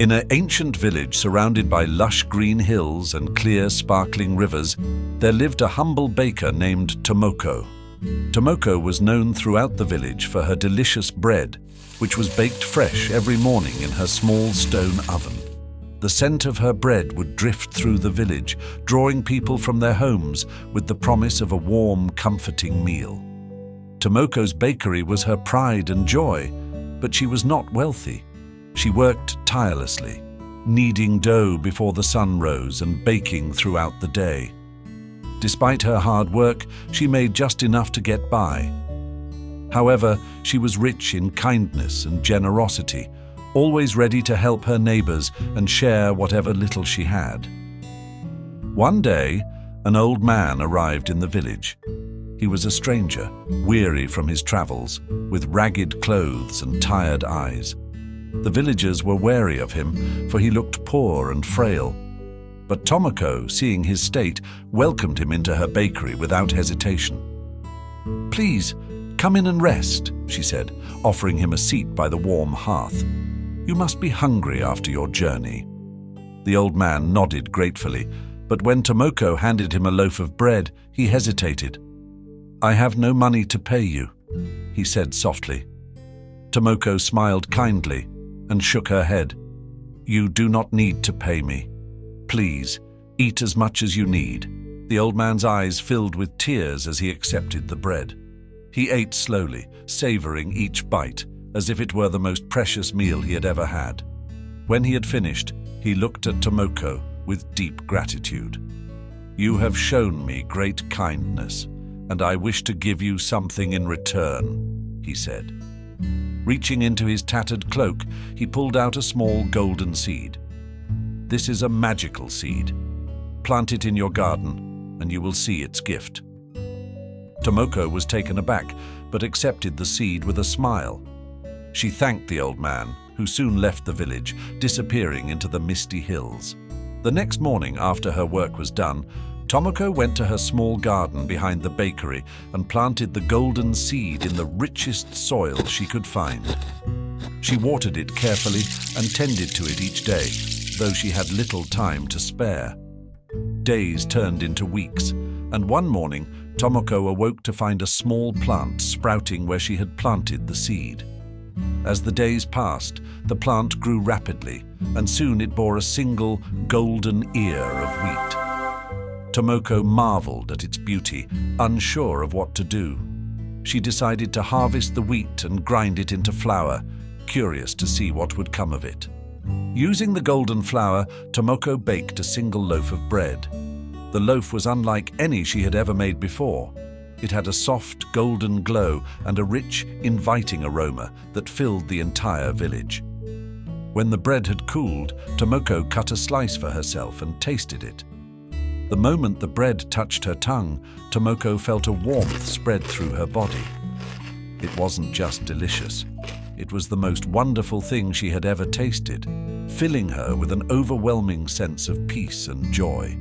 In an ancient village surrounded by lush green hills and clear, sparkling rivers, there lived a humble baker named Tomoko. Tomoko was known throughout the village for her delicious bread, which was baked fresh every morning in her small stone oven. The scent of her bread would drift through the village, drawing people from their homes with the promise of a warm, comforting meal. Tomoko's bakery was her pride and joy, but she was not wealthy. She worked tirelessly, kneading dough before the sun rose and baking throughout the day. Despite her hard work, she made just enough to get by. However, she was rich in kindness and generosity, always ready to help her neighbors and share whatever little she had. One day, an old man arrived in the village. He was a stranger, weary from his travels, with ragged clothes and tired eyes. The villagers were wary of him, for he looked poor and frail. But Tomoko, seeing his state, welcomed him into her bakery without hesitation. "Please, come in and rest," she said, offering him a seat by the warm hearth. "You must be hungry after your journey." The old man nodded gratefully, but when Tomoko handed him a loaf of bread, he hesitated. "I have no money to pay you," he said softly. Tomoko smiled kindly and shook her head. "You do not need to pay me. Please, eat as much as you need." The old man's eyes filled with tears as he accepted the bread. He ate slowly, savoring each bite, as if it were the most precious meal he had ever had. When he had finished, he looked at Tomoko with deep gratitude. "You have shown me great kindness, and I wish to give you something in return," he said. Reaching into his tattered cloak, he pulled out a small golden seed. "This is a magical seed. Plant it in your garden, and you will see its gift." Tomoko was taken aback, but accepted the seed with a smile. She thanked the old man, who soon left the village, disappearing into the misty hills. The next morning, after her work was done, Tomoko went to her small garden behind the bakery and planted the golden seed in the richest soil she could find. She watered it carefully and tended to it each day, though she had little time to spare. Days turned into weeks, and one morning, Tomoko awoke to find a small plant sprouting where she had planted the seed. As the days passed, the plant grew rapidly, and soon it bore a single golden ear of wheat. Tomoko marveled at its beauty, unsure of what to do. She decided to harvest the wheat and grind it into flour, curious to see what would come of it. Using the golden flour, Tomoko baked a single loaf of bread. The loaf was unlike any she had ever made before. It had a soft, golden glow and a rich, inviting aroma that filled the entire village. When the bread had cooled, Tomoko cut a slice for herself and tasted it. The moment the bread touched her tongue, Tomoko felt a warmth spread through her body. It wasn't just delicious. It was the most wonderful thing she had ever tasted, filling her with an overwhelming sense of peace and joy.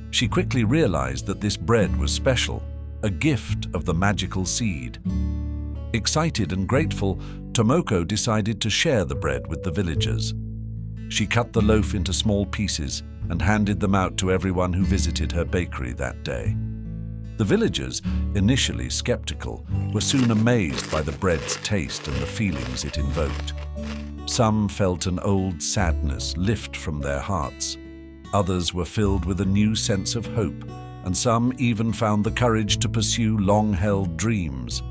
She quickly realized that this bread was special, a gift of the magical seed. Excited and grateful, Tomoko decided to share the bread with the villagers. She cut the loaf into small pieces and handed them out to everyone who visited her bakery that day. The villagers, initially skeptical, were soon amazed by the bread's taste and the feelings it invoked. Some felt an old sadness lift from their hearts. Others were filled with a new sense of hope, and some even found the courage to pursue long-held dreams.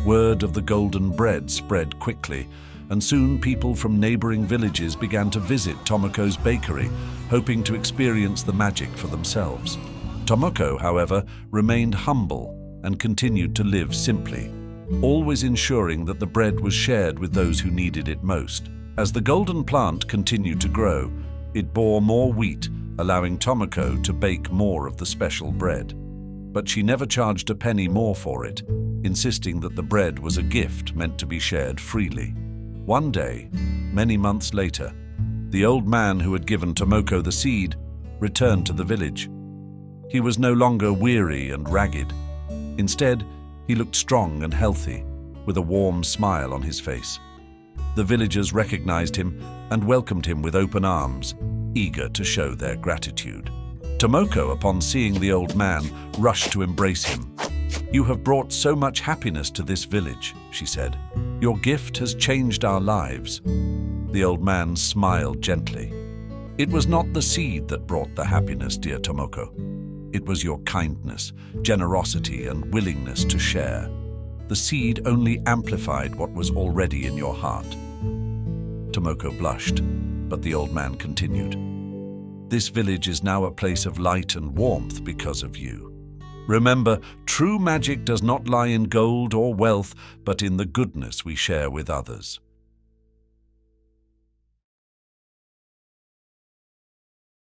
Word of the golden bread spread quickly, and soon people from neighboring villages began to visit Tomoko's bakery, hoping to experience the magic for themselves. Tomoko, however, remained humble and continued to live simply, always ensuring that the bread was shared with those who needed it most. As the golden plant continued to grow, it bore more wheat, allowing Tomoko to bake more of the special bread. But she never charged a penny more for it, insisting that the bread was a gift meant to be shared freely. One day, many months later, the old man who had given Tomoko the seed returned to the village. He was no longer weary and ragged. Instead, he looked strong and healthy, with a warm smile on his face. The villagers recognized him and welcomed him with open arms, eager to show their gratitude. Tomoko, upon seeing the old man, rushed to embrace him. "You have brought so much happiness to this village," she said. "Your gift has changed our lives." The old man smiled gently. "It was not the seed that brought the happiness, dear Tomoko. It was your kindness, generosity, and willingness to share. The seed only amplified what was already in your heart." Tomoko blushed, but the old man continued. "This village is now a place of light and warmth because of you. Remember, true magic does not lie in gold or wealth, but in the goodness we share with others."